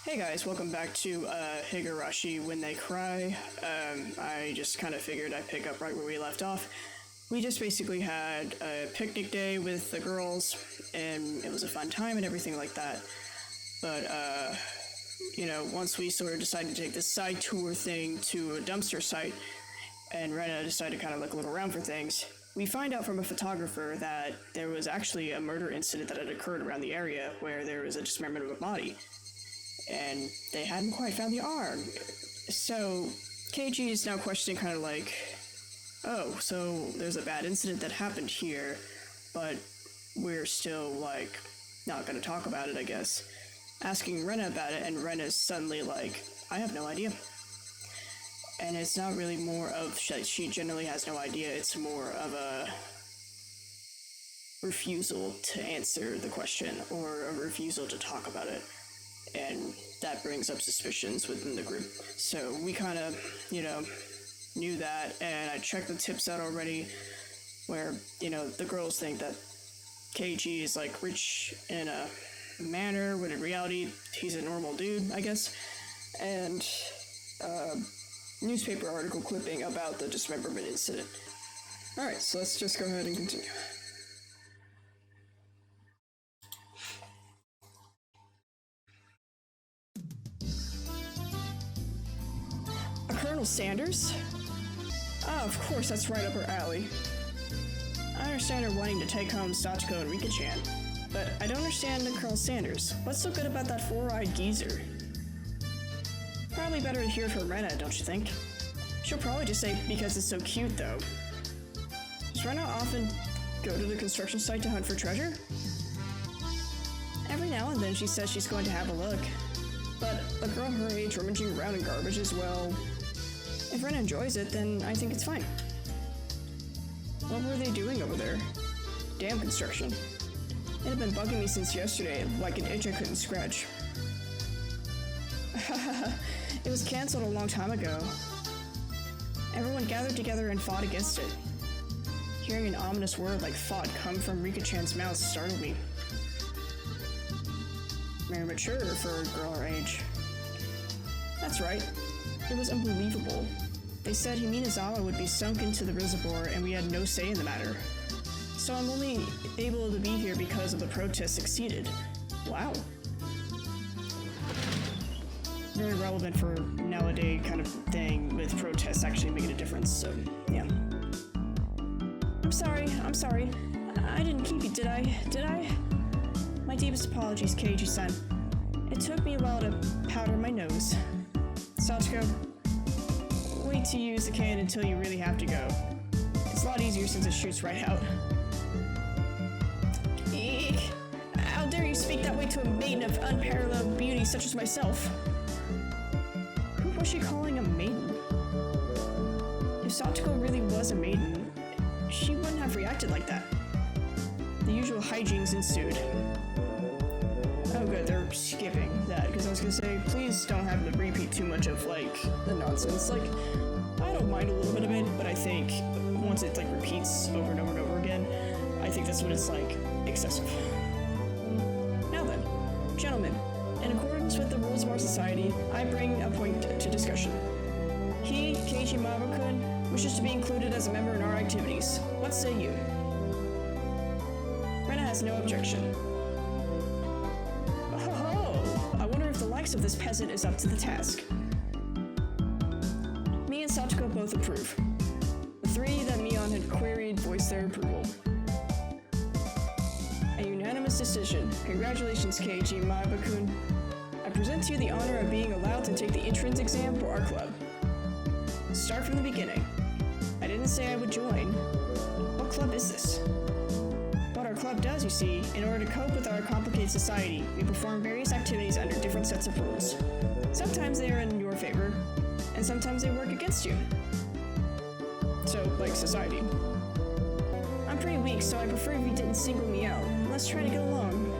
Hey guys, welcome back to Higurashi When They Cry. I just kind of figured I'd pick up right where we left off. We just basically had a picnic day with the girls, and it was a fun time and everything like that. But, once we sort of decided to take this side tour thing to a dumpster site, and Rena decided to kind of look a little around for things, we find out from a photographer that there was actually a murder incident that had occurred around the area where there was a dismemberment of a body. And they hadn't quite found the arm. So, KG is now questioning kind of like, oh, so there's a bad incident that happened here, but we're still, like, not gonna talk about it, I guess. Asking Rena about it, and Rena's suddenly like, I have no idea. And it's not really more of, she generally has no idea, it's more of a refusal to answer the question, or a refusal to talk about it. And that brings up suspicions within the group. So we kind of, knew that, and I checked the tips out already, where, the girls think that KG is, like, rich in a manner, when in reality, he's a normal dude, I guess. And, newspaper article clipping about the dismemberment incident. Alright, so let's just go ahead and continue. Colonel Sanders? Oh, of course, that's right up her alley. I understand her wanting to take home Sachiko and Rika-chan, but I don't understand Colonel Sanders. What's so good about that four-eyed geezer? Probably better to hear from Rena, don't you think? She'll probably just say because it's so cute, though. Does Rena often go to the construction site to hunt for treasure? Every now and then she says she's going to have a look, but a girl her age rummaging around in garbage is, well... If Rena enjoys it, then I think it's fine. What were they doing over there? Damn construction. It had been bugging me since yesterday, like an itch I couldn't scratch. It was cancelled a long time ago. Everyone gathered together and fought against it. Hearing an ominous word like fought come from Rika-chan's mouth startled me. Very mature for a girl her age. That's right. It was unbelievable. They said Himinazawa would be sunk into the reservoir and we had no say in the matter. So I'm only able to be here because of the protest succeeded. Wow. Very relevant for nowadays kind of thing with protests actually making a difference, so yeah. I'm sorry. I didn't keep you, did I? My deepest apologies, Keiji-san. It took me a while to powder my nose. Sachiko, wait to use the can until you really have to go. It's a lot easier since it shoots right out. Eek! How dare you speak that way to a maiden of unparalleled beauty such as myself? Who was she calling a maiden? If Sachiko really was a maiden, she wouldn't have reacted like that. The usual hijinks ensued. Oh good, they're skipping that, because I was gonna say, please don't have them repeat too much of, like, the nonsense. Like, I don't mind a little bit of it, but I think once it, like, repeats over and over and over again, I think that's when it's, like, excessive. Now then, gentlemen, in accordance with the rules of our society, I bring a point to discussion. He, Keiichi Mabu-kun, wishes to be included as a member in our activities. What say you? Rena has no objection. Of this peasant is up to the task. Me and Sachiko both approve. The three that Mion had queried voiced their approval. A unanimous decision. Congratulations, Keiichi Mabu-kun. I present to you the honor of being allowed to take the entrance exam for our club. Start from the beginning. I didn't say I would join. What club is this? What our club does, you see, in order to cope with our complicated society, we perform various activities under different sets of rules. Sometimes they are in your favor, and sometimes they work against you. So, like society. I'm pretty weak, so I prefer if you didn't single me out. Let's try to get along.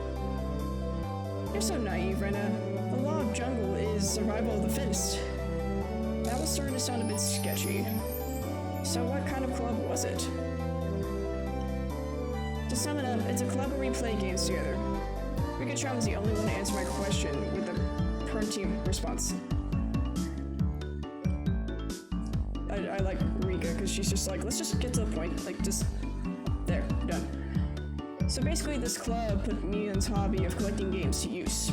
You're so naive, Rena. The law of jungle is survival of the fittest. That was starting to sound a bit sketchy. So what kind of club was it? To sum it up, it's a club where we play games together. Rika-chan was the only one to answer my question with the parenting response. I like Rika because she's just like, let's just get to the point. Like, just there, done. So basically, this club put Mion's hobby of collecting games to use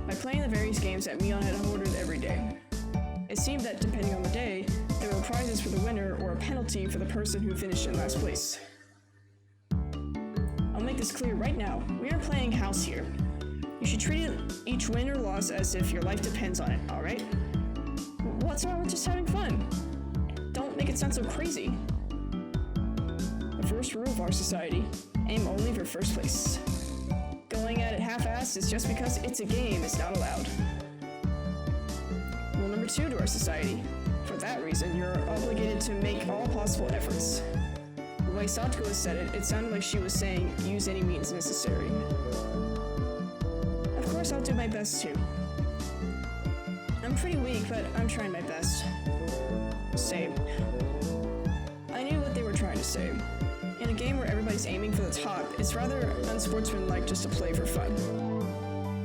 by playing the various games that Mion had ordered every day. It seemed that depending on the day, there were prizes for the winner or a penalty for the person who finished in last place. I'll make this clear right now. We are playing house here. You should treat each win or loss as if your life depends on it, alright? What's wrong with just having fun? Don't make it sound so crazy. The first rule of our society, aim only for first place. Going at it half-assed is just because it's a game is not allowed. Rule number 2 to our society. For that reason, you're obligated to make all possible efforts. The way Satoko said it, it sounded like she was saying, use any means necessary. Of course, I'll do my best too. I'm pretty weak, but I'm trying my best. Same. I knew what they were trying to say. In a game where everybody's aiming for the top, it's rather unsportsmanlike just to play for fun.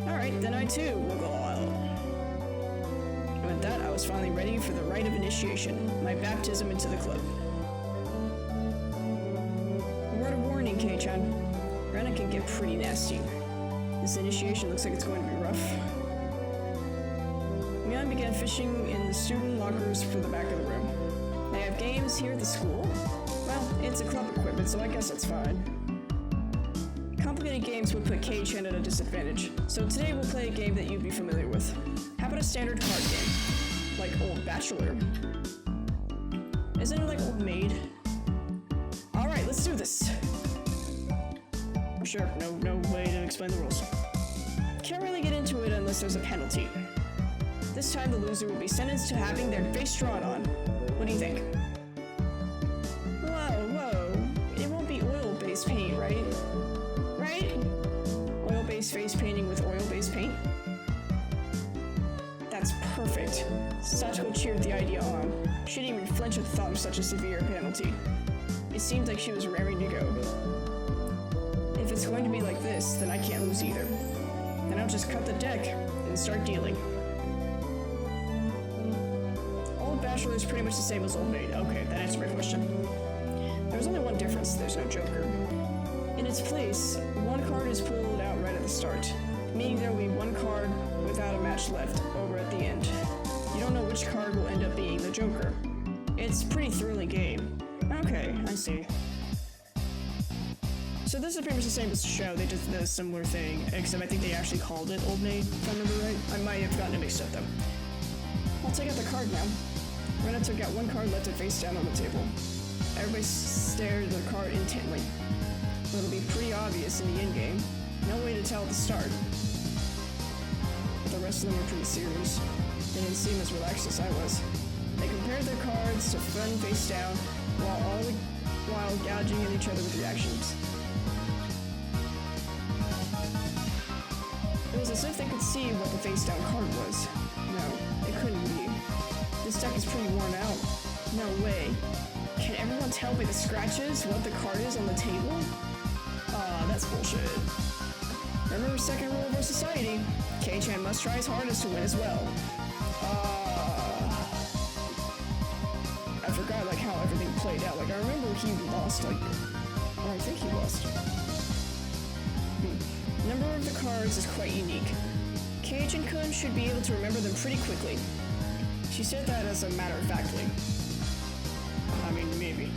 Alright, then I too will go all out. And with that, I was finally ready for the rite of initiation, my baptism into the club. A word of warning, Kei-chan. Rena can get pretty nasty. This initiation looks like it's going to be rough. Mion began fishing in the student lockers for the back of the room. They have games here at the school? Well, it's a club equipment, so I guess that's fine. Complicated games would put Kei-chan at a disadvantage, so today we'll play a game that you'd be familiar with. How about a standard card game? Like Old Bachelor? Isn't it like Old Maid? Alright, let's do this! Sure, no way to explain the rules. Can't really get into it unless there's a penalty. This time the loser will be sentenced to having their face drawn on. What do you think? Whoa. It won't be oil-based paint, right? Right? Oil-based face painting with oil-based paint? That's perfect. Satoko cheered the idea on. She didn't even flinch at the thought of such a severe penalty. It seemed like she was raring to go. If it's going to be like this, then I can't lose either. Then I'll just cut the deck and start dealing. Old Bachelor is pretty much the same as Old Maid. Okay, that answers my question. There's only one difference, there's no Joker. In its place, one card is pulled out right at the start, meaning there will be one card without a match left over at the end. You don't know which card will end up being the Joker. It's a pretty thrilling game. Okay, I see. So this is pretty much the same as the show. They did a similar thing, except I think they actually called it Old Maid, if I remember right. I might have gotten it mixed up though. I'll take out the card now. Rena took out one card, left it face down on the table. Everybody stared at the card intently. It'll be pretty obvious in the endgame. No way to tell at the start. But the rest of them were pretty serious. They didn't seem as relaxed as I was. They compared their cards to front face down, while gouging at each other with reactions. It was as if they could see what the face-down card was. No, it couldn't be. This deck is pretty worn out. No way. Can everyone tell by the scratches what the card is on the table? That's bullshit. Remember second rule of our society. Kei-chan must try his hardest to win as well. I forgot how everything played out. I remember he lost, or I think he lost. The number of the cards is quite unique. Kei-chan-kun should be able to remember them pretty quickly. She said that as a matter of factly. I mean, maybe.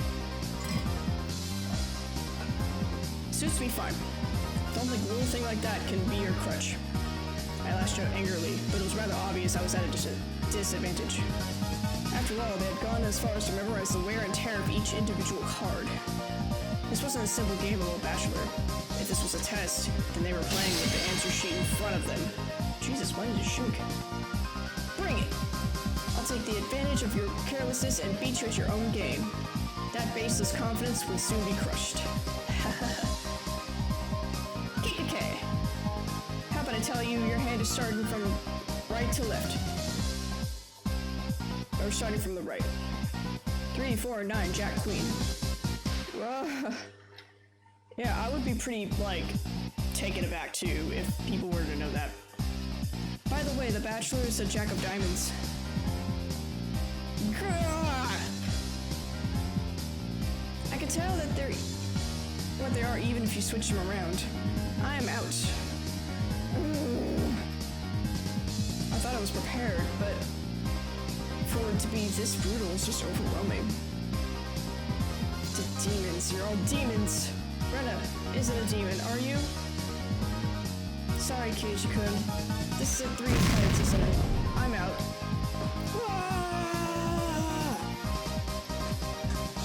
Suits me fine. Don't think a little thing like that can be your crutch. I lashed out angrily, but it was rather obvious I was at a disadvantage. After all, they had gone as far as to memorize the wear and tear of each individual card. This wasn't a simple game of Old Bachelor. If this was a test, then they were playing with the answer sheet in front of them. Jesus, why did it shake? Bring it! I'll take the advantage of your carelessness and beat you at your own game. That baseless confidence would soon be crushed. Kikake! How about I tell you your hand is starting from right to left? Or starting from the right. 3, 4, 9, Jack, Queen. Yeah, I would be pretty, taken aback too if people were to know that. By the way, the Bachelor is a Jack of Diamonds. I can tell that they're what they are even if you switch them around. I am out. I thought I was prepared, but for it to be this brutal is just overwhelming. The demons, you're all demons. Brenna isn't a demon, are you? Sorry, Keiji-kun. This is a 3 credits, isn't it? I'm out. Ah!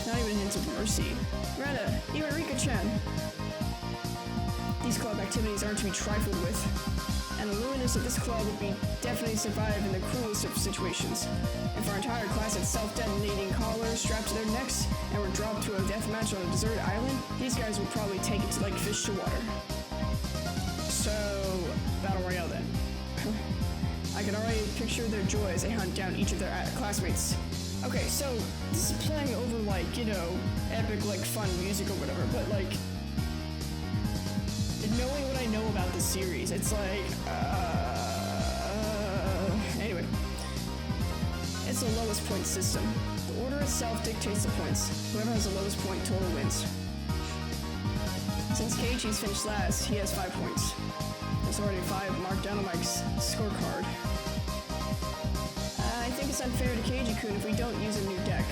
Not even a hint of mercy. Rena, even Rika-chan. These club activities aren't to be trifled with, and the luminous of this club would be definitely survive in the cruelest of situations. If our entire class had self-detonating collars strapped to their necks and were dropped to a death match on a deserted island, these guys would probably take it like fish to water. So, Battle Royale then. I can already picture their joy as they hunt down each of their classmates. Okay, so this is playing over like, you know, epic like fun music or whatever, but like, knowing what I know about the series, it's like, anyway. It's the lowest point system. The order itself dictates the points. Whoever has the lowest point total wins. Since Keiichi's finished last, he has 5 points. There's already 5 marked down on my scorecard. I think it's unfair to Keiji-kun if we don't use a new deck.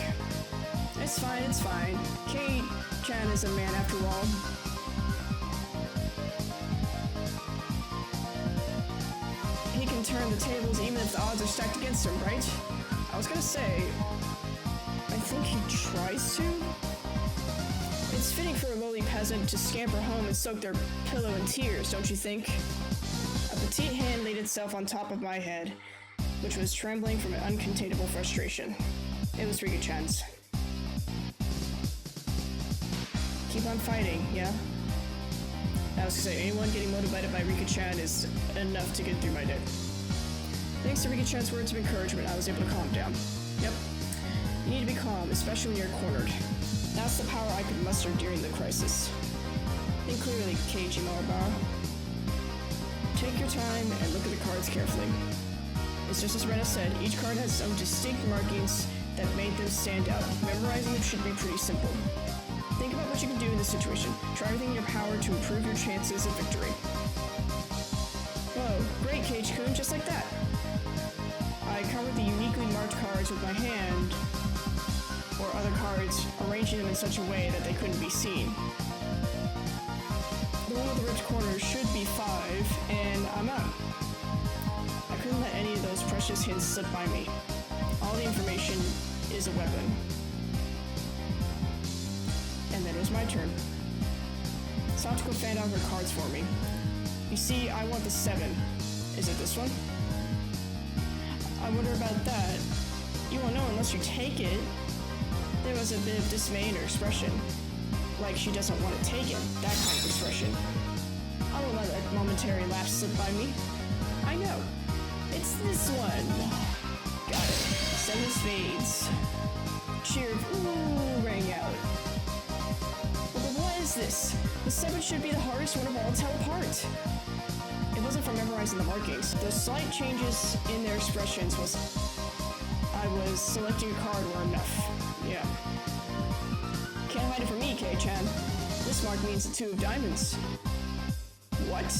It's fine, it's fine. Kei-chan is a man after all. He can turn the tables even if the odds are stacked against him, right? I was gonna say, I think he tries to? It's fitting for a lowly peasant to scamper home and soak their pillow in tears, don't you think? A petite hand laid itself on top of my head, which was trembling from an uncontainable frustration. It was Rika-chan's. Keep on fighting, yeah? I was gonna say, anyone getting motivated by Rika-chan is enough to get through my day. Thanks to Rika-chan's words of encouragement, I was able to calm down. Yep. You need to be calm, especially when you're cornered. That's the power I could muster during the crisis. Think clearly, Keiji Maribara. Take your time and look at the cards carefully. It's just as Rena said, each card has some distinct markings that made them stand out. Memorizing them should be pretty simple. Think about what you can do in this situation. Try everything in your power to improve your chances of victory. Whoa, great, Keiji-kun, just like that. I covered the uniquely marked cards with my hand, or other cards, arranging them in such a way that they couldn't be seen. The one with the ripped corners should be 5, and I'm out. I couldn't let any of those precious hints slip by me. All the information is a weapon. And then it was my turn. Satoko fanned out her cards for me. You see, I want the 7. Is it this one? I wonder about that. You won't know unless you take it. There was a bit of dismay in her expression. Like she doesn't want to take it. That kind of expression. I won't let a momentary lapse slip by me. I know. It's this one. Got it. 7 of spades. Cheer ooh rang out. But what is this? The 7 should be the hardest one of all to tell apart. It wasn't from memorizing the markings. The slight changes in their expressions was I was selecting a card were enough. Yeah. Can't hide it from me, Kei-chan. This mark means the 2 of diamonds. What?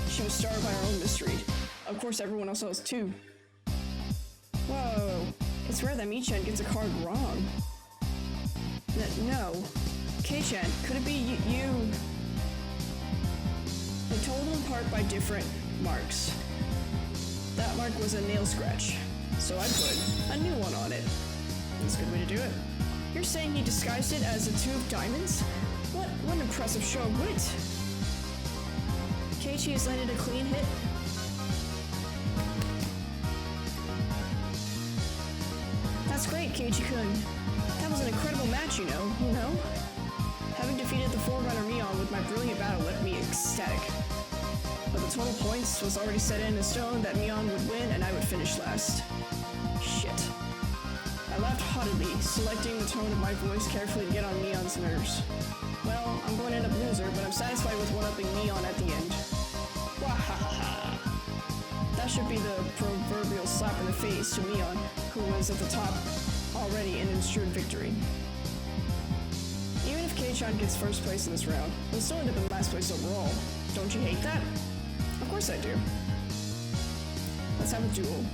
She was startled by her own misread. Of course, everyone else has 2. Whoa. It's rare that Mi-chan gets a card wrong. No. Kei-chan, could it be you? They told them apart by different marks. That mark was a nail scratch, so I put a new one on it. That's a good way to do it. You're saying he disguised it as a 2 of diamonds? What an impressive show of wit! Keiichi has landed a clean hit. That's great, Keiichi-kun. That was an incredible match, you know? Having defeated the Forerunner Mion with my brilliant battle left me ecstatic. But the total points was already set in stone that Mion would win and I would finish last. Shit. I laughed haughtily, selecting the tone of my voice carefully to get on Mion's nerves. Well, I'm going to end up loser, but I'm satisfied with one-upping Mion at the end. Wahahaha. That should be the proverbial slap in the face to Leon, who was at the top already in ensured victory. Even if K-chan gets first place in this round, he'll still end up in last place overall. Don't you hate that? Of course I do. Let's have a duel.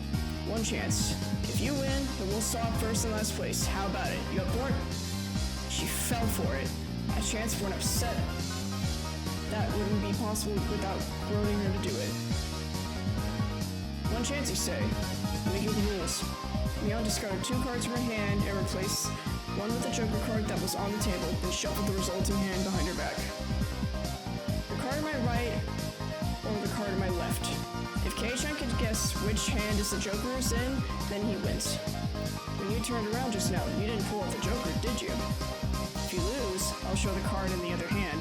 One chance. If you win, then we'll swap first and last place. How about it? You up for it? She fell for it. A chance for an upset. That wouldn't be possible without goading her to do it. One chance, you say? Let me give the rules. Leon discarded 2 cards from her hand and replaced one with the Joker card that was on the table, then shuffled the resulting hand behind her back. The card on my right or the card on my left. If K-chan could guess which hand is the Joker's in, then he wins. When you turned around just now, you didn't pull out the Joker, did you? If you lose, I'll show the card in the other hand.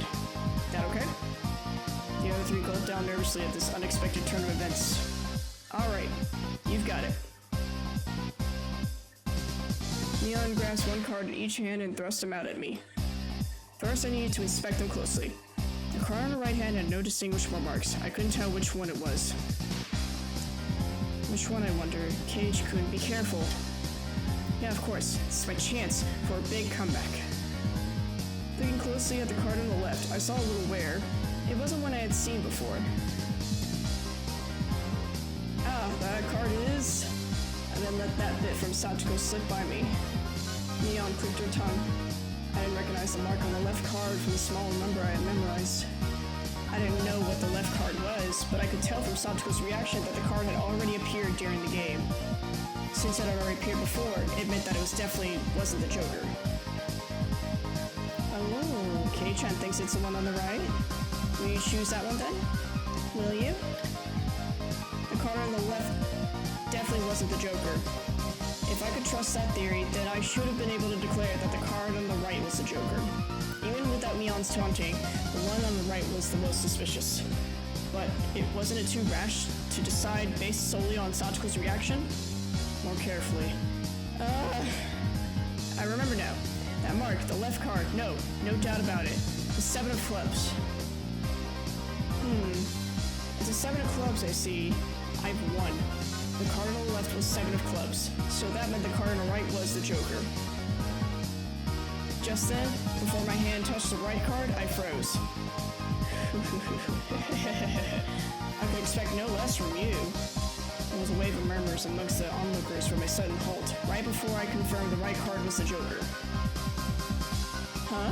That okay? The other 3 gulped down nervously at this unexpected turn of events. Alright, you've got it. Leon grasped 1 card in each hand and thrust them out at me. First, I needed to inspect them closely. The card on the right hand had no distinguishable marks. I couldn't tell which one it was. Which one, I wonder? Cage-kun, be careful. Yeah, of course. This is my chance for a big comeback. Looking closely at the card on the left, I saw a little wear. It wasn't one I had seen before. Ah, that card is... And then let that bit from Satoko slip by me. Neon pricked her tongue. I didn't recognize the mark on the left card from the small number I had memorized. I didn't know what the left card was, but I could tell from Satoko's reaction that the card had already appeared during the game. Since it had already appeared before, it meant that it wasn't the Joker. Oh, K-chan thinks it's the one on the right? Will you choose that one then? Will you? The card on the left definitely wasn't the Joker. If I could trust that theory, then I should have been able to declare that the card on the right was the Joker. Even without Mion's taunting, the one on the right was the most suspicious. But wasn't it too rash to decide based solely on Satoko's reaction? More carefully. I remember now. That mark, the left card, no doubt about it. The 7 of clubs. It's a 7 of clubs, I see. I've won. The card on the left was 7 of clubs, so that meant the card on the right was the Joker. Just then, before my hand touched the right card, I froze. I could expect no less from you. There was a wave of murmurs amongst the onlookers from a sudden halt, right before I confirmed the right card was the Joker. Huh?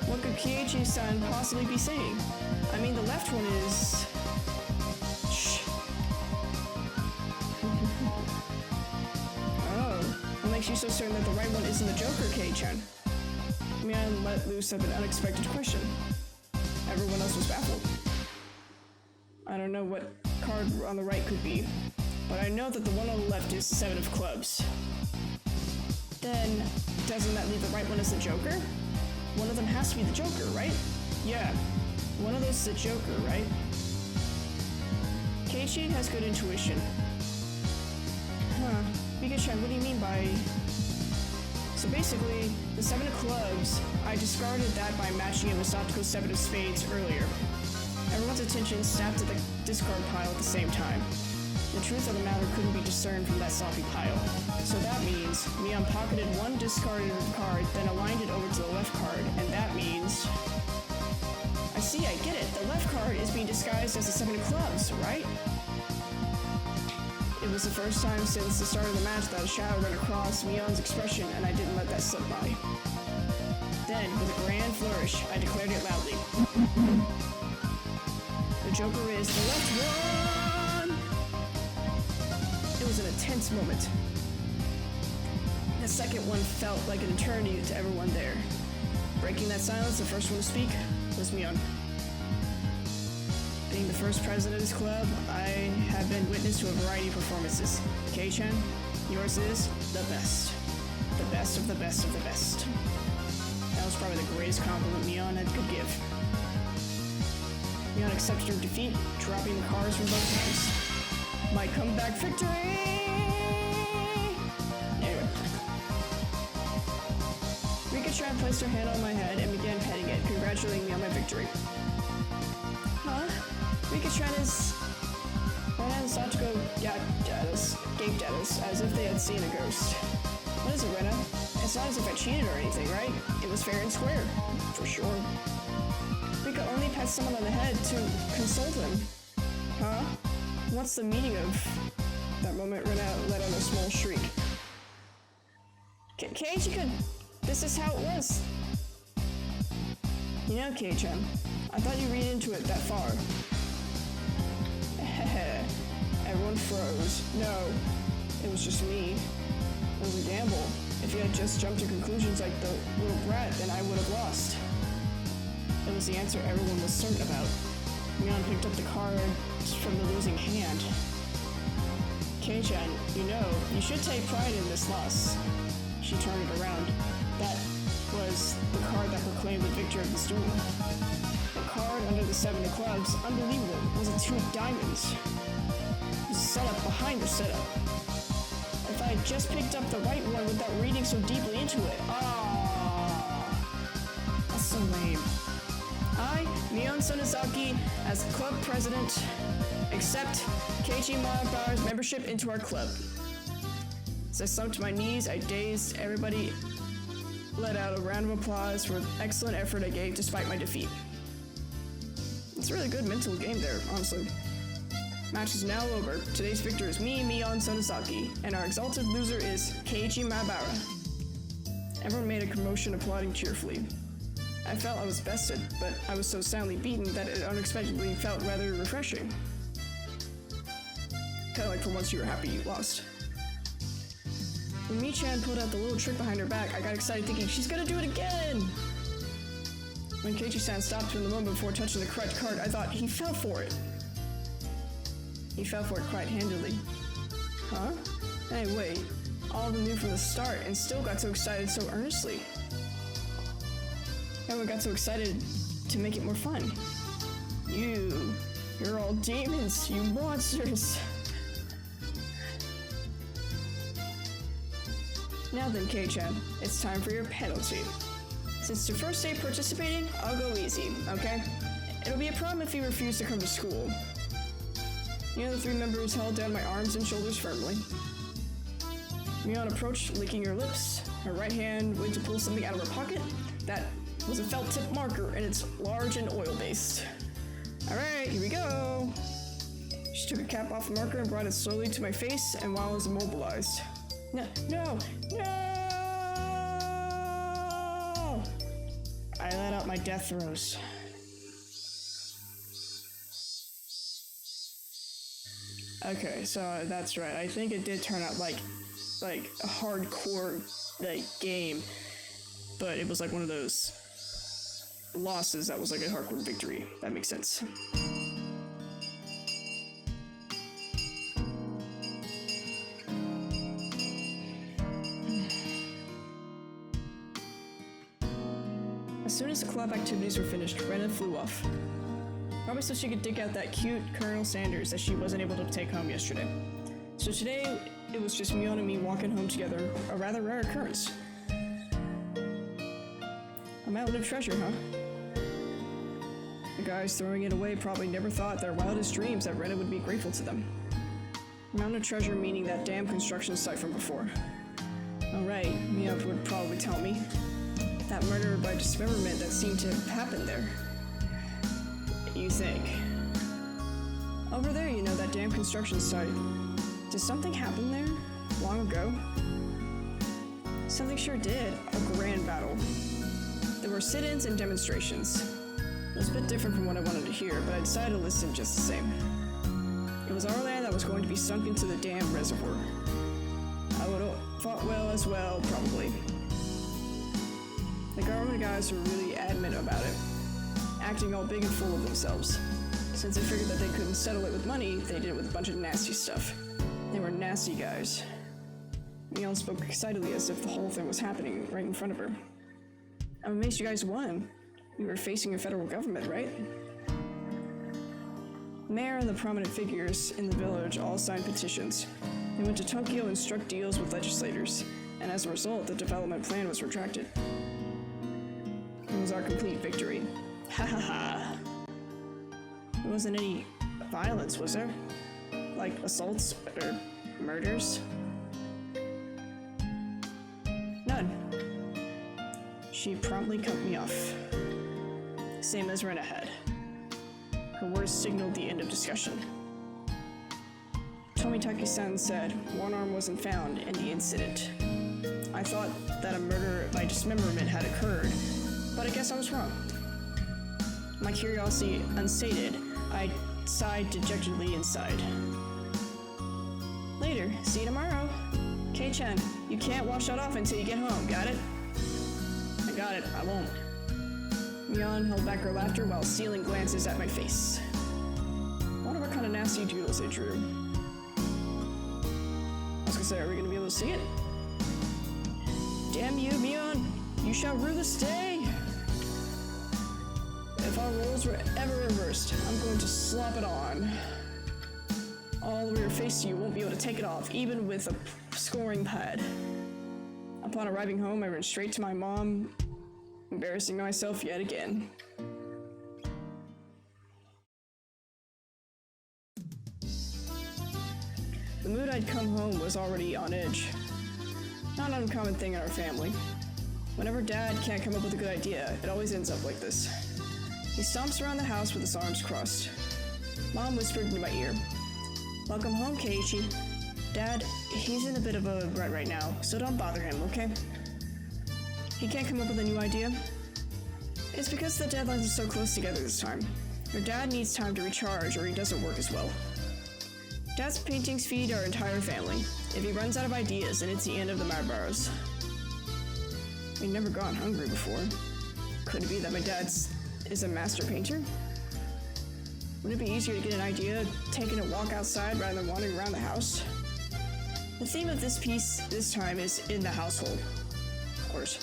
What could Keiichi-san possibly be saying? I mean, the left one is... Shh. Oh, what makes you so certain that the right one isn't the Joker, Kei-chan? Mian let loose of an unexpected question. Everyone else was baffled. I don't know what card on the right could be, but I know that the one on the left is the 7 of clubs. Then, doesn't that leave the right one as the Joker? One of them has to be the Joker, right? Yeah, one of those is the Joker, right? Keiichi has good intuition. Huh, Mika-chan, what do you mean by... So basically, the 7 of clubs, I discarded that by matching it with Satoko's 7 of spades earlier. Everyone's attention snapped at the discard pile at the same time. The truth of the matter couldn't be discerned from that sloppy pile. So that means, Mion pocketed one discarded card, then aligned it over to the left card, and that means... I see, I get it. The left card is being disguised as the 7 of clubs, right? It was the first time since the start of the match that a shadow ran across Mion's expression, and I didn't let that slip by. Then, with a grand flourish, I declared it loudly. The Joker is the left one! It was an intense moment. The second one felt like an eternity to everyone there. Breaking that silence, the first one to speak was Mion. Being the first president of this club, I have been witness to a variety of performances. Kei-chan, yours is the best. The best of the best of the best. That was probably the greatest compliment Mion could give. Mion accepted her defeat, dropping the cards from both hands. My comeback victory! Anyway. Rika-chan placed her hand on my head and began petting it, congratulating me on my victory. Huh? Rika-chan is... What? Everyone else sought to go gaped at us as if they had seen a ghost. What is it, Rena? It's not as if I cheated or anything, right? It was fair and square. For sure. We could only pat someone on the head to console them. Huh? What's the meaning of... That moment, Rena let out a small shriek. Keiichi could... This is how it was. You know, Kei-chan, I thought you read into it that far. Everyone froze. No, it was just me. It was a gamble. If you had just jumped to conclusions like the little brat, then I would have lost. It was the answer everyone was certain about. Mion picked up the card from the losing hand. Kei-chan, you know, you should take pride in this loss. She turned it around. That was the card that proclaimed the victor of this duel. The card under the 7 of clubs, unbelievable, was a 2 of diamonds. The setup behind the setup. If I had just picked up the right one without reading so deeply into it. That's so lame. I, Mion Sonozaki, as club president, accept Keiichi Maebara's membership into our club. As I sunk to my knees, I dazed. Everybody let out a round of applause for the excellent effort I gave despite my defeat. It's a really good mental game there, honestly. Match is now over. Today's victor is me, Mion Sonozaki, and our exalted loser is Keiichi Maebara. Everyone made a commotion, applauding cheerfully. I felt I was bested, but I was so soundly beaten that it unexpectedly felt rather refreshing. Kinda like for once you were happy you lost. When Mi-chan pulled out the little trick behind her back, I got excited thinking, she's gonna do it again! When Keiichi-san stopped in the moment before touching the correct card, I thought, he fell for it. He fell for it quite handily. Huh? Hey, wait. All of them knew from the start and still got so excited so earnestly. Everyone got so excited to make it more fun. You're all demons, you monsters! Now then, Kei-chan, it's time for your penalty. Since it's your first day participating, I'll go easy, okay? It'll be a problem if you refuse to come to school. The other 3 members held down my arms and shoulders firmly. Mion approached, licking her lips. Her right hand went to pull something out of her pocket. That was a felt tip marker, and it's large and oil-based. Alright, here we go! She took a cap off the marker and brought it slowly to my face, and while I was immobilized. No! I let out my death throes. Okay, so that's right. I think it did turn out like a hardcore game, but it was like one of those losses that was like a hardcore victory. That makes sense. As soon as the club activities were finished, Rena flew off. Probably so she could dig out that cute Colonel Sanders that she wasn't able to take home yesterday. So today, it was just Mion and me walking home together, a rather rare occurrence. A mountain of treasure, huh? The guys throwing it away probably never thought their wildest dreams that Rena would be grateful to them. A mountain of treasure meaning that damn construction site from before. Oh right, Mion would probably tell me. That murder by dismemberment that seemed to happen there. You think. Over there, you know, that damn construction site. Did something happen there? Long ago? Something sure did. A grand battle. There were sit-ins and demonstrations. It was a bit different from what I wanted to hear, but I decided to listen just the same. It was our land that was going to be sunk into the damn reservoir. I would have fought well as well, probably. The government guys were really adamant about it, acting all big and full of themselves. Since they figured that they couldn't settle it with money, they did it with a bunch of nasty stuff. They were nasty guys. Mion spoke excitedly as if the whole thing was happening right in front of her. I'm amazed you guys won. You were facing a federal government, right? The mayor and the prominent figures in the village all signed petitions. They went to Tokyo and struck deals with legislators, and as a result, the development plan was retracted. It was our complete victory. Ha ha ha. There wasn't any violence, was there? Like assaults or murders? None. She promptly cut me off. Same as Rena had. Her words signaled the end of discussion. Tomitaki-san said one arm wasn't found in the incident. I thought that a murder by dismemberment had occurred, but I guess I was wrong. My curiosity unsated, I sighed dejectedly inside. Later, see you tomorrow. Kei-chan, you can't wash that off until you get home, got it? I got it, I won't. Mion held back her laughter while stealing glances at my face. I wonder what kind of nasty doodles they drew. I was gonna say, are we gonna be able to see it? Damn you, Mion! You shall rue this day! If our roles were ever reversed, I'm going to slap it on. All over your face so you won't be able to take it off, even with a scoring pad. Upon arriving home, I ran straight to my mom, embarrassing myself yet again. The mood I'd come home was already on edge. Not an uncommon thing in our family. Whenever Dad can't come up with a good idea, it always ends up like this. He stomps around the house with his arms crossed. Mom whispered into my ear, "Welcome home, Keiichi. Dad, he's in a bit of a rut right now, so don't bother him, okay? He can't come up with a new idea? It's because the deadlines are so close together this time. Your dad needs time to recharge or he doesn't work as well. Dad's paintings feed our entire family. If he runs out of ideas, then it's the end of the Marlboros. We've never gone hungry before. Could it be that my dad is a master painter? Would it be easier to get an idea taking a walk outside rather than wandering around the house? The theme of this piece this time is in the household, of course.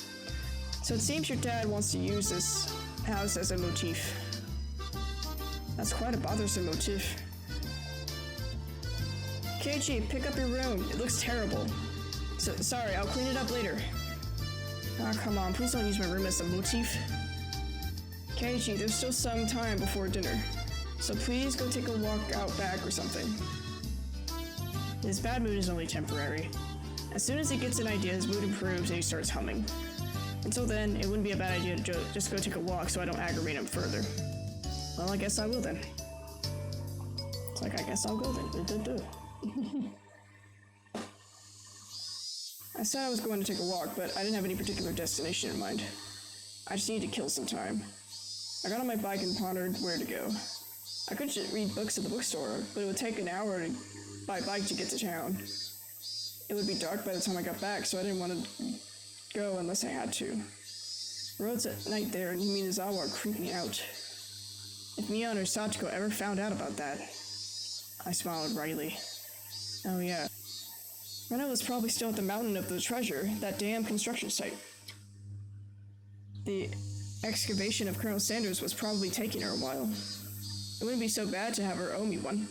So it seems your dad wants to use this house as a motif. That's quite a bothersome motif. Keiichi, pick up your room. It looks terrible. Sorry, I'll clean it up later. Ah, come on, please don't use my room as a motif. Keiichi, there's still some time before dinner, so please go take a walk out back or something. His bad mood is only temporary. As soon as he gets an idea, his mood improves and he starts humming. Until then, it wouldn't be a bad idea to just go take a walk so I don't aggravate him further. Well, I guess I will then. It's like, I guess I'll go then. I said I was going to take a walk, but I didn't have any particular destination in mind. I just needed to kill some time. I got on my bike and pondered where to go. I could just read books at the bookstore, but it would take an hour by bike to get to town. It would be dark by the time I got back, so I didn't want to go unless I had to. Roads at night there in Minazawa are creeping out. If Mion or Sachiko ever found out about that... I smiled wryly. Oh yeah. Rena was probably still at the Mountain of the Treasure, that damn construction site. The excavation of Colonel Sanders was probably taking her a while. It wouldn't be so bad to have her owe me one.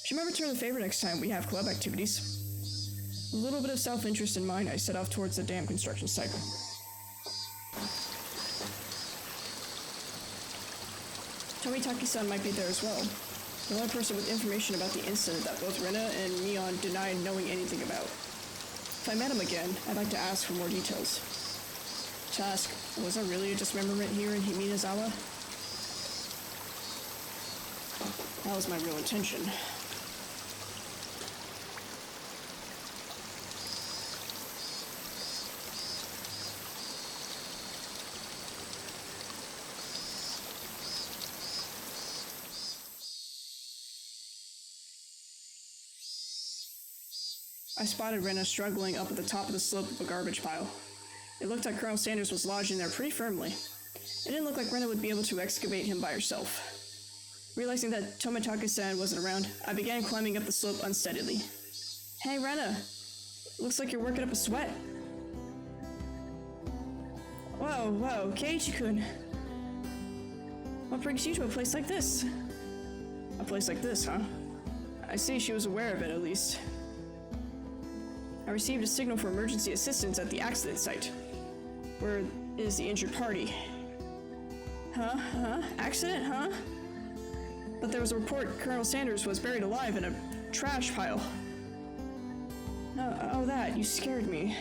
She might return the favor next time we have club activities. With a little bit of self-interest in mind, I set off towards the damn construction site. Tomitaki-san might be there as well. The only person with information about the incident that both Rena and Mion denied knowing anything about. If I met him again, I'd like to ask for more details. To ask, was there really a dismemberment here in Minazawa? That was my real intention. I spotted Rena struggling up at the top of the slope of a garbage pile. It looked like Colonel Sanders was lodged in there pretty firmly. It didn't look like Rena would be able to excavate him by herself. Realizing that Tomitaki-san wasn't around, I began climbing up the slope unsteadily. Hey, Rena! Looks like you're working up a sweat. Whoa, Keiichi-kun. What brings you to a place like this? A place like this, huh? I see she was aware of it, at least. I received a signal for emergency assistance at the accident site. Where is the injured party? Huh? Accident, huh? But there was a report Colonel Sanders was buried alive in a trash pile. Oh, that. You scared me.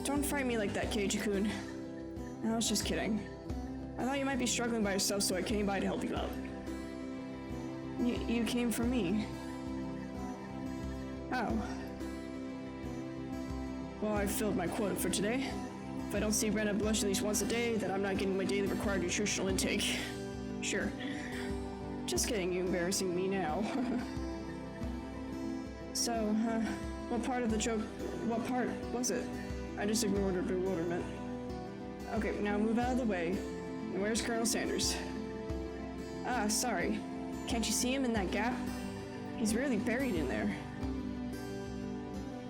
Don't frighten me like that, Keiji-kun. I was just kidding. I thought you might be struggling by yourself, so I came by to help you out. You came for me. Oh. Well, I've filled my quota for today. If I don't see Rena blush at least once a day, then I'm not getting my daily required nutritional intake. Sure. Just kidding, you embarrassing me now. So, what part was it? I just ignored her bewilderment. Okay, now move out of the way. And where's Colonel Sanders? Ah, sorry. Can't you see him in that gap? He's really buried in there.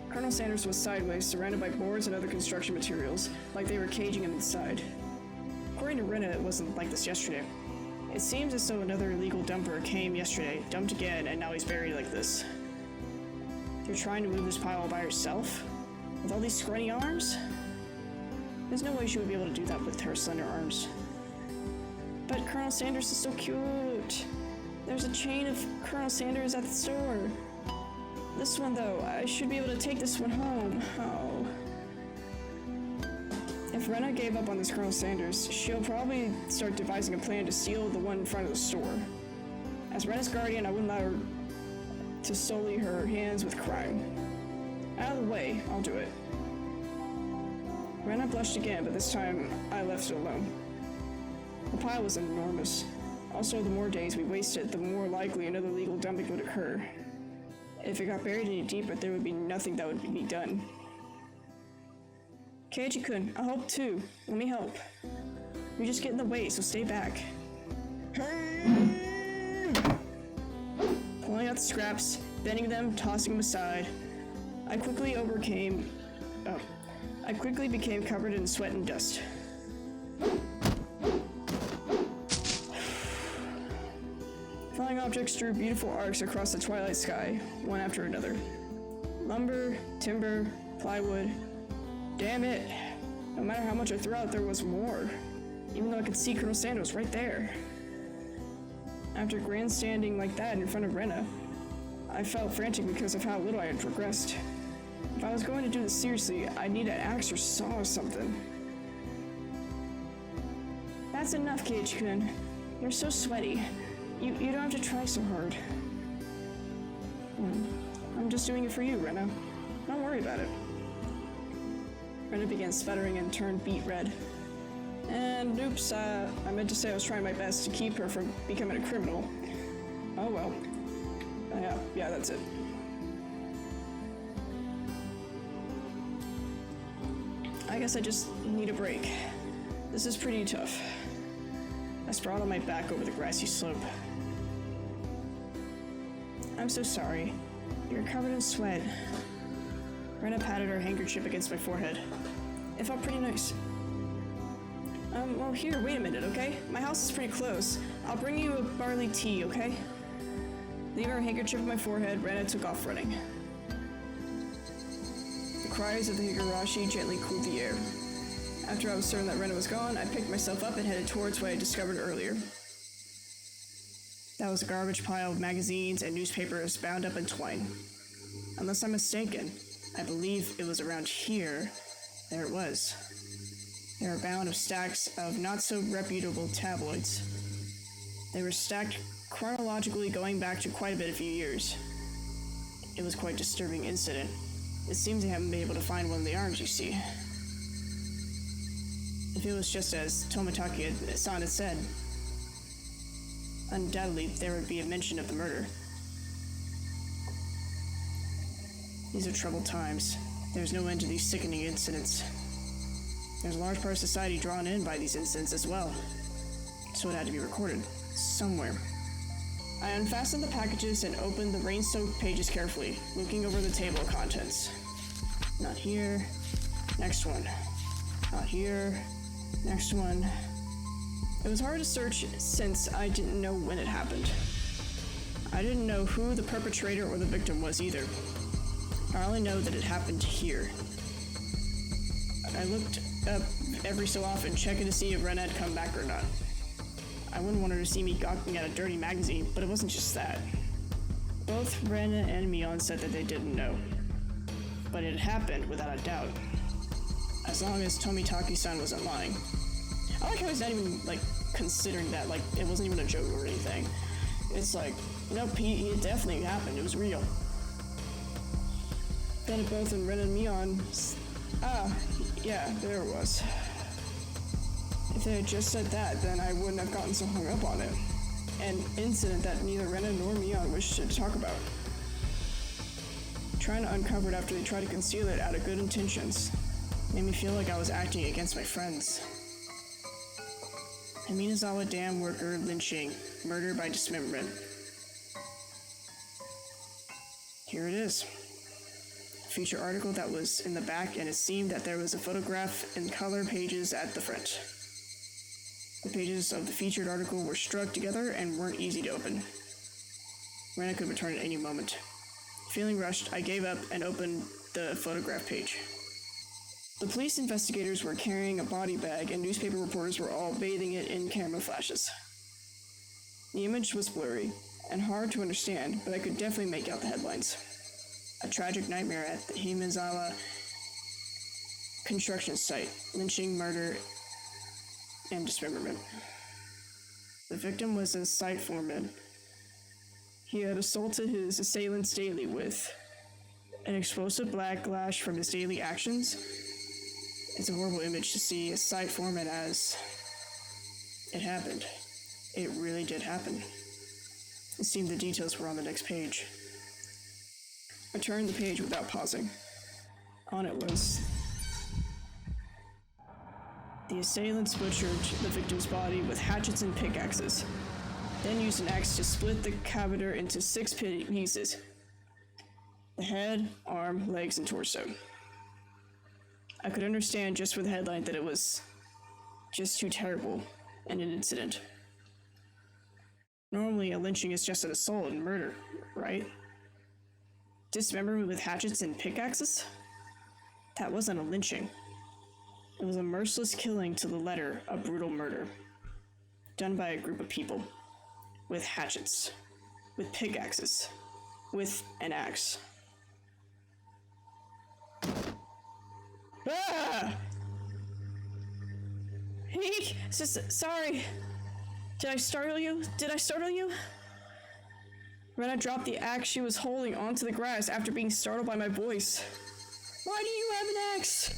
Colonel Sanders was sideways, surrounded by boards and other construction materials, like they were caging him inside. According to Rena, it wasn't like this yesterday. It seems as though another illegal dumper came yesterday, dumped again, and now he's buried like this. You're trying to move this pile all by yourself? With all these scrawny arms? There's no way she would be able to do that with her slender arms. But Colonel Sanders is so cute. There's a chain of Colonel Sanders at the store. This one, though, I should be able to take this one home. Oh. If Rena gave up on this Colonel Sanders, she'll probably start devising a plan to steal the one in front of the store. As Rena's guardian, I wouldn't allow her to sully her hands with crime. Out of the way, I'll do it. Rena blushed again, but this time I left it alone. The pile was enormous. Also, the more days we wasted, the more likely another legal dumping would occur. If it got buried any deeper, there would be nothing that would be done. Keiji-kun, I'll help too. Let me help. You just get in the way, so stay back. Pulling out the scraps, bending them, tossing them aside. I quickly became covered in sweat and dust. Flying objects drew beautiful arcs across the twilight sky, one after another. Lumber, timber, plywood. Damn it! No matter how much I threw out, there was more. Even though I could see Colonel Sanders right there. After grandstanding like that in front of Rena, I felt frantic because of how little I had progressed. If I was going to do this seriously, I'd need an axe or saw or something. That's enough, Keiji-kun. You're so sweaty. You don't have to try so hard. I'm just doing it for you, Rena. Don't worry about it. Rena began sputtering and turned beet red. And oops, I meant to say I was trying my best to keep her from becoming a criminal. Oh well. Yeah, that's it. I guess I just need a break. This is pretty tough. I sprawled on my back over the grassy slope. I'm so sorry. You're covered in sweat. Rena patted her handkerchief against my forehead. It felt pretty nice. Well here, wait a minute, okay? My house is pretty close. I'll bring you a barley tea, okay? Leaving her handkerchief on my forehead, Rena took off running. The cries of the Higurashi gently cooled the air. After I was certain that Rena was gone, I picked myself up and headed towards what I discovered earlier. That was a garbage pile of magazines and newspapers bound up in twine. Unless I'm mistaken, I believe it was around here. There it was. They were bound of stacks of not-so-reputable tabloids. They were stacked chronologically going back to quite a bit of few years. It was quite a disturbing incident. It seems they haven't been able to find one of the arms, you see. If it was just as Tomitaki-san had said, undoubtedly there would be a mention of the murder. These are troubled times. There's no end to these sickening incidents. There's a large part of society drawn in by these incidents as well. So it had to be recorded. Somewhere. I unfastened the packages and opened the rain-soaked pages carefully, looking over the table of contents. Not here. Next one. Not here. Next one. It was hard to search since I didn't know when it happened. I didn't know who the perpetrator or the victim was either. I only know that it happened here. I looked up every so often, checking to see if Rena had come back or not. I wouldn't want her to see me gawking at a dirty magazine, but it wasn't just that. Both Rena and Mion said that they didn't know. But it happened without a doubt. As long as Tomitaki-san wasn't lying. I like how he's not even, considering that, it wasn't even a joke or anything. It's like, nope, it definitely happened, it was real. Then it both in Ren and Mion, yeah, there it was. If they had just said that, then I wouldn't have gotten so hung up on it. An incident that neither Rena nor Mion wished to talk about. Trying to uncover it after they tried to conceal it out of good intentions made me feel like I was acting against my friends. Minazawa dam worker lynching, murder by dismemberment. Here it is. Feature article that was in the back, and it seemed that there was a photograph in color pages at the front. The pages of the featured article were struck together and weren't easy to open. Rena could return at any moment. Feeling rushed, I gave up and opened the photograph page. The police investigators were carrying a body bag, and newspaper reporters were all bathing it in camera flashes. The image was blurry and hard to understand, but I could definitely make out the headlines. A tragic nightmare at the Himezawa construction site. Lynching, murder, and dismemberment. The victim was a site foreman. He had assaulted his assailants daily with an explosive backlash from his daily actions. It's a horrible image to see a site foreman as it happened. It really did happen. It seemed the details were on the next page. I turned the page without pausing. On it was: the assailants butchered the victim's body with hatchets and pickaxes, then used an axe to split the cadaver into 6 pieces: the head, arm, legs, and torso. I could understand just for the headline that it was just too terrible and an incident. Normally, a lynching is just an assault and murder, right? Dismemberment with hatchets and pickaxes? That wasn't a lynching. It was a merciless killing to the letter, a brutal murder. Done by a group of people. With hatchets. With pickaxes. With an axe. Ah! Hey, sorry. Did I startle you? Rena dropped the axe she was holding onto the grass after being startled by my voice. Why do you have an axe?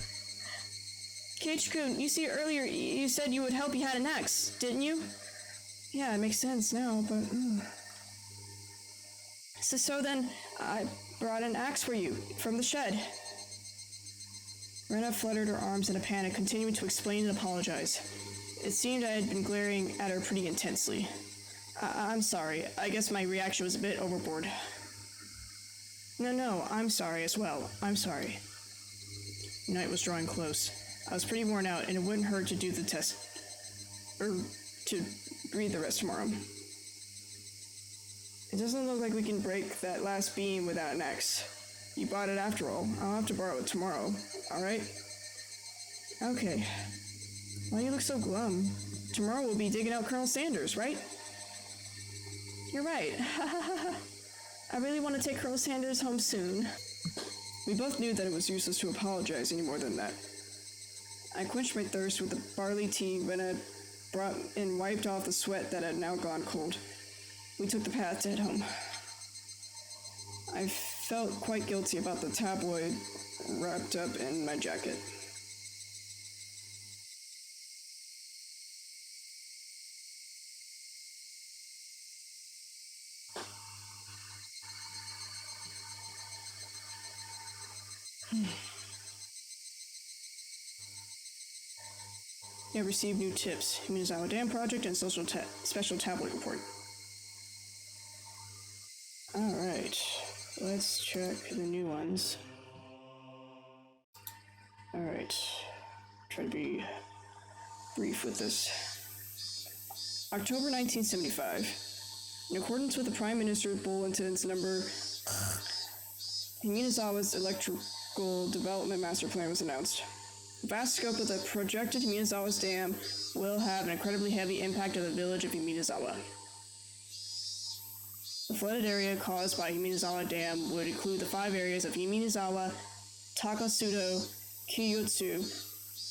Keiichi-kun, you see earlier you said you would help you had an axe, didn't you? Yeah, it makes sense now, but... So then, I brought an axe for you, from the shed. Rena fluttered her arms in a panic, continuing to explain and apologize. It seemed I had been glaring at her pretty intensely. I'm sorry. I guess my reaction was a bit overboard. No, I'm sorry as well. I'm sorry. Night was drawing close. I was pretty worn out, and it wouldn't hurt to do the test. To read the rest tomorrow. It doesn't look like we can break that last beam without an axe. You bought it after all. I'll have to borrow it tomorrow. Alright? Okay. Why do you look so glum? Tomorrow we'll be digging out Colonel Sanders, right? You're right. I really want to take Colonel Sanders home soon. We both knew that it was useless to apologize any more than that. I quenched my thirst with the barley tea Rena brought and wiped off the sweat that had now gone cold. We took the path to head home. I felt quite guilty about the tabloid wrapped up in my jacket. I received new tips: Minazawa Dam Project and Special Tabloid Report. Alright, let's check the new ones. Alright, try to be brief with this. October 1975. In accordance with the Prime Minister's Bulletin's number, Minazawa's Electrical Development Master Plan was announced. The vast scope of the projected Himinozawa Dam will have an incredibly heavy impact on the village of Himinozawa. The flooded area caused by Himinozawa Dam would include the 5 areas of Himinozawa, Takatsudo, Kiyotsu,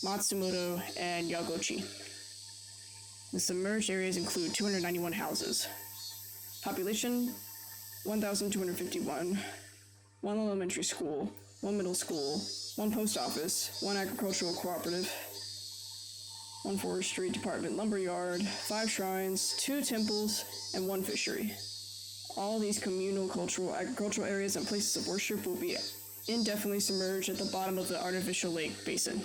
Matsumoto, and Yagochi. The submerged areas include 291 houses. Population 1,251, 1 elementary school, 1 middle school, 1 post office, 1 agricultural cooperative, 1 forestry department lumberyard, 5 shrines, 2 temples, and 1 fishery. All these communal, cultural, agricultural areas and places of worship will be indefinitely submerged at the bottom of the artificial lake basin.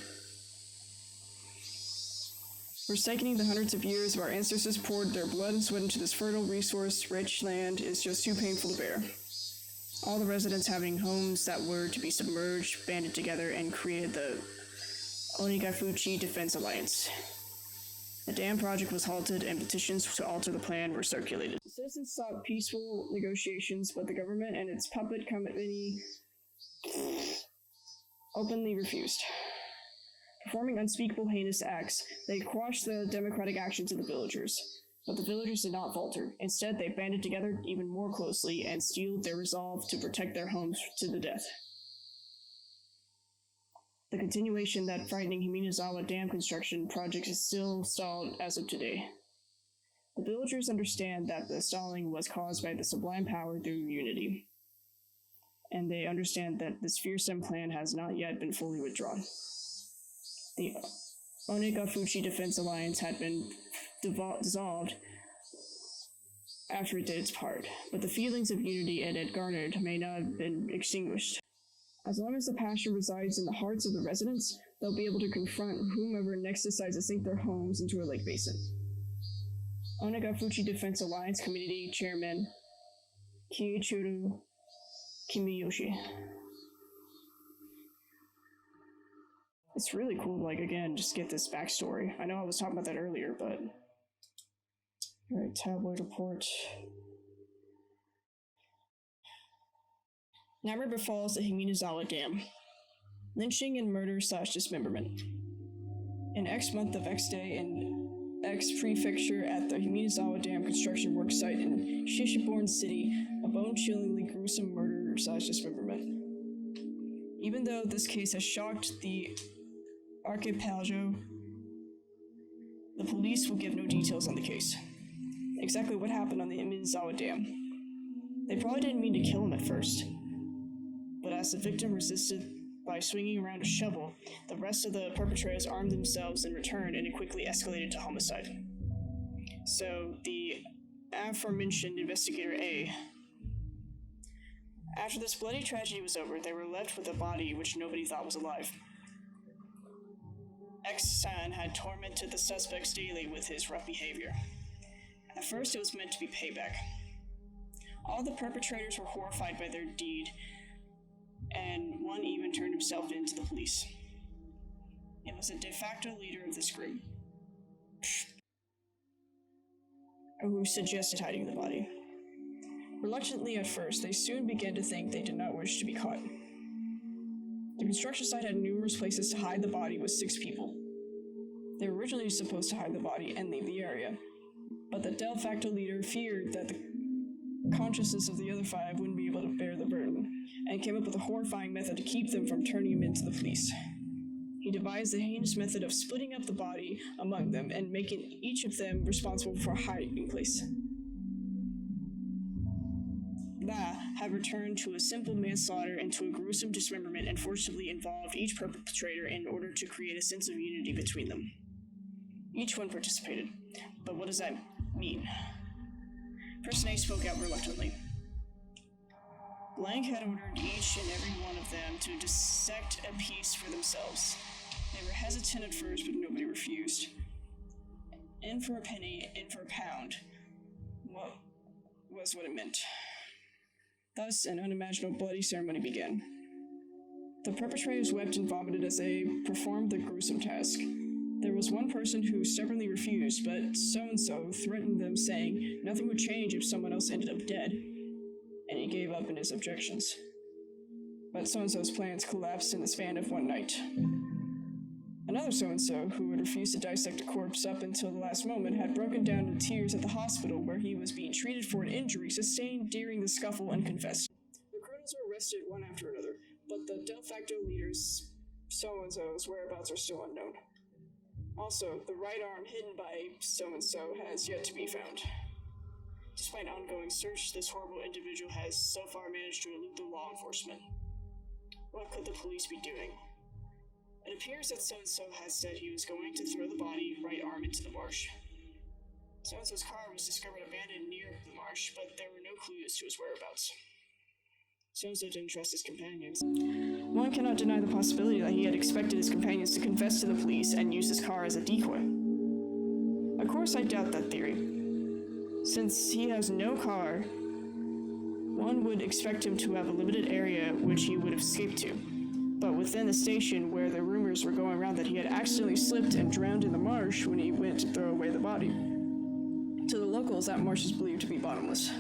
Forsaking the hundreds of years of our ancestors poured their blood and sweat into this fertile, resource-rich land is just too painful to bear. All the residents having homes that were to be submerged banded together and created the Onigafuchi Defense Alliance. The dam project was halted and petitions to alter the plan were circulated. The citizens sought peaceful negotiations, but the government and its puppet company openly refused. Performing unspeakable heinous acts, they quashed the democratic actions of the villagers. But the villagers did not falter. Instead, they banded together even more closely and steeled their resolve to protect their homes to the death. The continuation that frightening Himinozawa Dam construction project is still stalled as of today. The villagers understand that the stalling was caused by the sublime power through unity. And they understand that this fearsome plan has not yet been fully withdrawn. The Onigafuchi Defense Alliance had been dissolved after it did its part, but the feelings of unity it had garnered may not have been extinguished. As long as the passion resides in the hearts of the residents, they'll be able to confront whomever next decides to sink their homes into a lake basin. Onigafuchi Defense Alliance Community Chairman Kiichiro Kimiyoshi. It's really cool, again, just get this backstory. I know I was talking about that earlier, but... Alright, tabloid report. Nightmare befalls the Himinozawa Dam. Lynching and murder/dismemberment. In X month of X day in X prefecture at the Himinozawa Dam construction work site in Shishiborn City, a bone-chillingly gruesome murder/dismemberment. Even though this case has shocked the archipelago, the police will give no details on the case. Exactly what happened on the Himinozawa Dam. They probably didn't mean to kill him at first, but as the victim resisted by swinging around a shovel, the rest of the perpetrators armed themselves in return, and it quickly escalated to homicide. So, the aforementioned Investigator A. After this bloody tragedy was over, they were left with a body which nobody thought was alive. X-san had tormented the suspects daily with his rough behavior. At first, it was meant to be payback. All the perpetrators were horrified by their deed, and one even turned himself in to the police. It was a de facto leader of this group, who suggested hiding the body. Reluctantly at first, they soon began to think they did not wish to be caught. The construction site had numerous places to hide the body with 6 people. They were originally supposed to hide the body and leave the area, but the de facto leader feared that the consciences of the other 5 wouldn't be able to bear the burden, and came up with a horrifying method to keep them from turning him into the police. He devised the heinous method of splitting up the body among them and making each of them responsible for a hiding place. That had returned to a simple manslaughter into a gruesome dismemberment and forcibly involved each perpetrator in order to create a sense of unity between them. Each one participated, but what does that mean? Person A spoke out reluctantly. Blank had ordered each and every one of them to dissect a piece for themselves. They were hesitant at first, but nobody refused. In for a penny, in for a pound. What was what it meant. Thus, an unimaginable bloody ceremony began. The perpetrators wept and vomited as they performed the gruesome task. There was one person who stubbornly refused, but so-and-so threatened them, saying nothing would change if someone else ended up dead, and he gave up in his objections. But so-and-so's plans collapsed in the span of one night. Another so-and-so, who had refused to dissect a corpse up until the last moment, had broken down in tears at the hospital where he was being treated for an injury sustained during the scuffle and confessed. The criminals were arrested one after another, but the de facto leaders, so-and-so's whereabouts are still unknown. Also, the right arm hidden by so-and-so has yet to be found. Despite ongoing search, this horrible individual has so far managed to elude the law enforcement. What could the police be doing? It appears that so-and-so has said he was going to throw the body right arm into the marsh. So-and-so's car was discovered abandoned near the marsh, but there were no clues to his whereabouts. So-and-so didn't trust his companions. One cannot deny the possibility that he had expected his companions to confess to the police and use his car as a decoy. Of course, I doubt that theory. Since he has no car, one would expect him to have a limited area which he would have escaped to. But within the station where the rumors were going around that he had accidentally slipped and drowned in the marsh when he went to throw away the body. To the locals, that marsh is believed to be bottomless.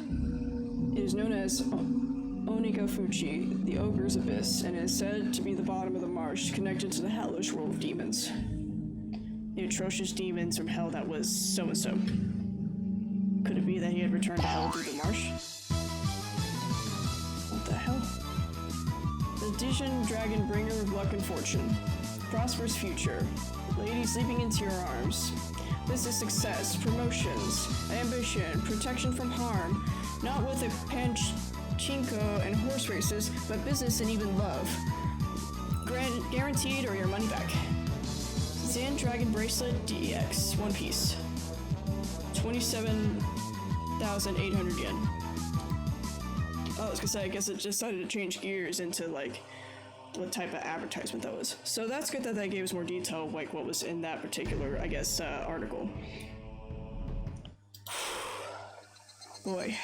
It is known as Onigafuchi, the Ogre's Abyss, and it is said to be the bottom of the marsh connected to the hellish world of demons. The atrocious demons from hell that was so-and-so. Could it be that he had returned to hell through the marsh? What the hell? The Dijon Dragon, bringer of luck and fortune. Prosperous future. Lady sleeping into your arms. Business success, promotions, ambition, protection from harm. Not with a pachinko and horse races, but business and even love. Guaranteed or your money back. Sand Dragon Bracelet DX, one piece. 27,800 yen. Oh, I was gonna say, I guess it decided to change gears into, like, what type of advertisement that was. So that's good that that gave us more detail of, like, what was in that particular, I guess, article. Boy.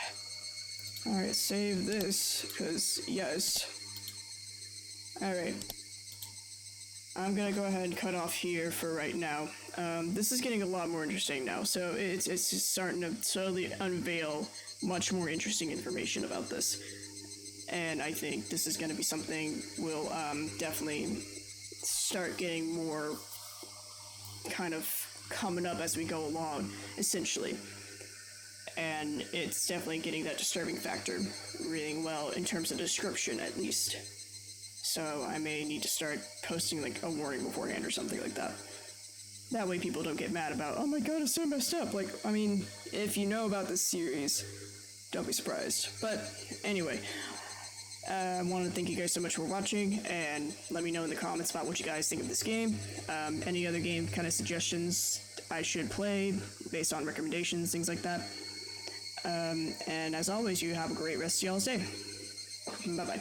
Alright, save this, because, yes. Alright. I'm gonna go ahead and cut off here for right now. This is getting a lot more interesting now, so it's just starting to slowly unveil much more interesting information about this. And I think this is gonna be something we'll definitely start getting more kind of coming up as we go along, essentially. And it's definitely getting that disturbing factor reading well in terms of description, at least. So I may need to start posting like a warning beforehand or something like that. That way people don't get mad about, oh my god, it's so messed up. Like, I mean, if you know about this series, don't be surprised. But anyway, I want to thank you guys so much for watching, and let me know in the comments about what you guys think of this game. Any other game kind of suggestions I should play based on recommendations, things like that. And as always, you have a great rest of y'all's day. Bye-bye.